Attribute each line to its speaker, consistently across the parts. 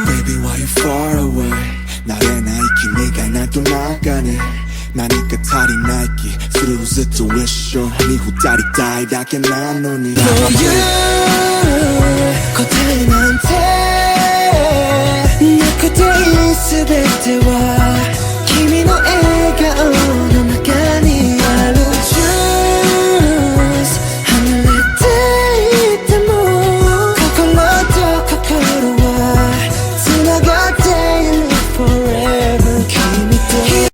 Speaker 1: Baby, why you far away? 나의 나이키 네가 날 떠나가네何か足りない気するずっと一緒に二人大だけなのにどういう答えなんてなくていい全ては君の笑顔の中にある Just 離れていても心と心は繋がっている Forever 君と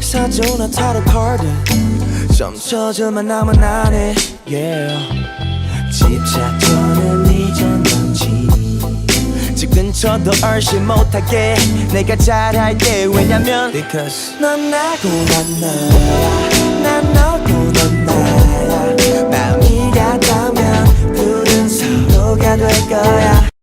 Speaker 1: 사조나 타로 카드 점쳐져만 남은 안에 yeah. 집착전은 이전던지 집 근처도 얼씬 못하게 내가 잘할게 왜냐면 Because 넌 나고 난 나야 난 너고 넌 나야 마음이 같다면 둘은 서로가 될 거야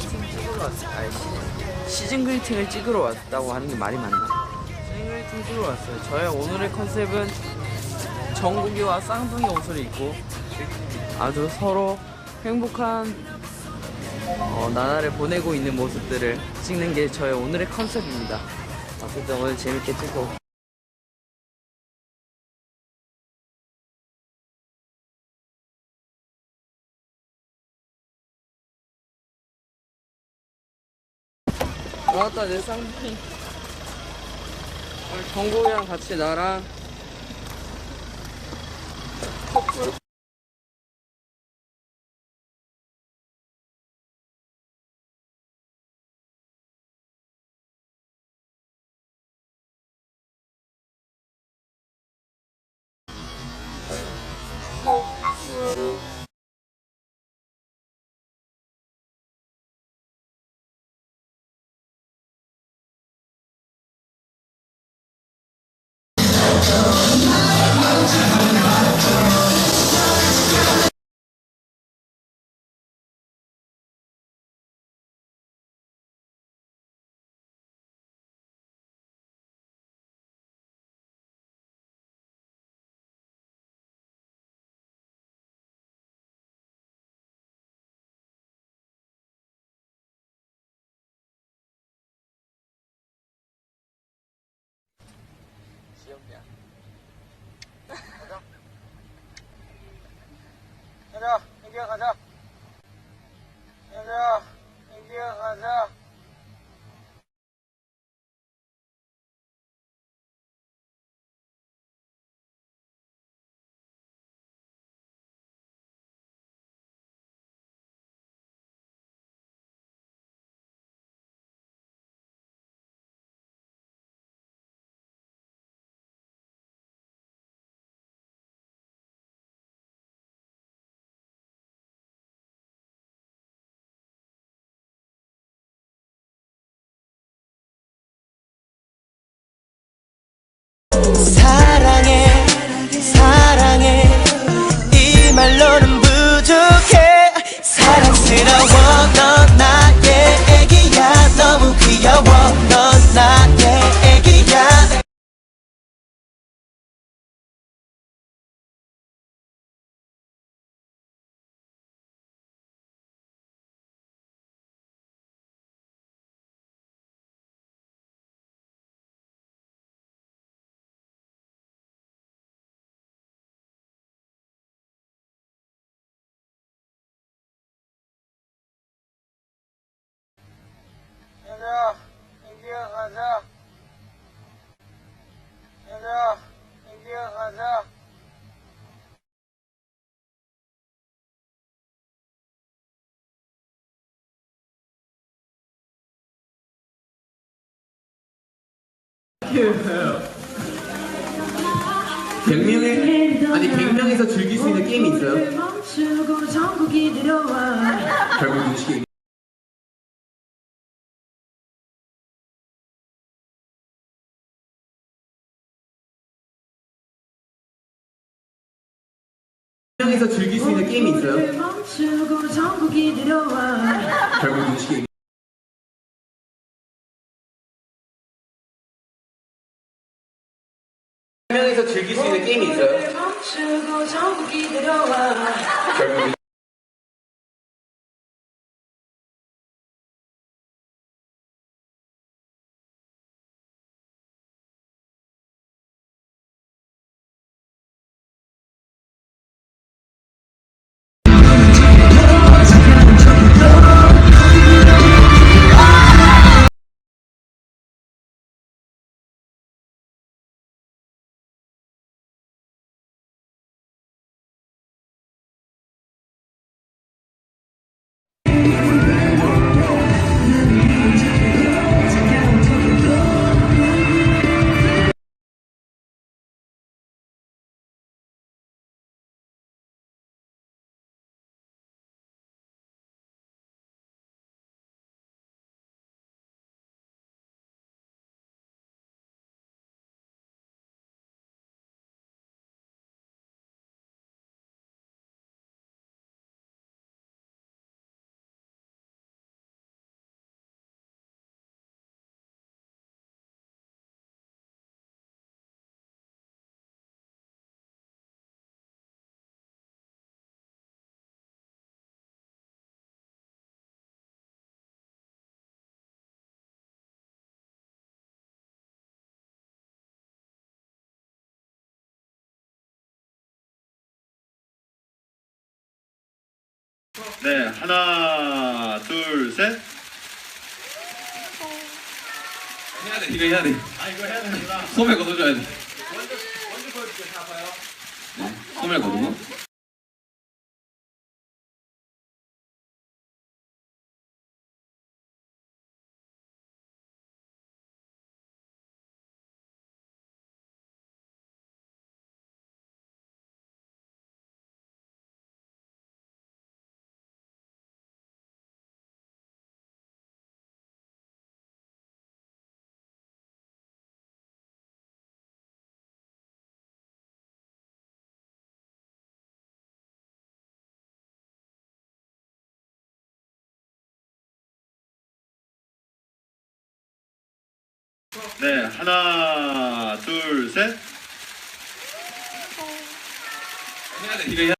Speaker 2: 그리팅 찍으러 왔어요. 아니, 시즌 그리팅을 찍으러 왔다고 하는 게 말이 맞나? 시즌 그리팅 찍으러 왔어요. 저의 오늘의 컨셉은 정국이와 쌍둥이 옷을 입고 아주 서로 행복한 나날을 보내고 있는 모습들을 찍는 게 저의 오늘의 컨셉입니다. 어쨌든 오늘 재밌게 찍고 나왔다 내 쌍둥이. 오늘 정국이랑 같이 나랑 커플 귀엽냐? 가자, 애기야 가자. 애기야 가자.
Speaker 3: 사랑해 이 말로는 부족해 사랑스러워 넌 나의 애기야 너무 귀여워 넌 나의 애기야
Speaker 2: 애기야 가자. 애기야 가자.
Speaker 4: 아니 100명에서 즐길 수 있는 게임이 있어요? 결국 눈치 명에서 즐길 수 있는 게임이 있어요? 결국 눈치 명에서 즐길 수 있는 게임이 있어요? 결국
Speaker 5: 네, 하나, 둘, 셋.
Speaker 4: 해야 돼, 이거 해야 돼.
Speaker 5: 아, 이거 해야 되는구나.
Speaker 4: 소매 걷어줘야 돼.
Speaker 2: 먼저 보여줄게요. 다 봐요.
Speaker 4: 소매 걷어.
Speaker 5: 네, 하나, 둘, 셋.
Speaker 4: 해야 돼, 이거 해야 돼.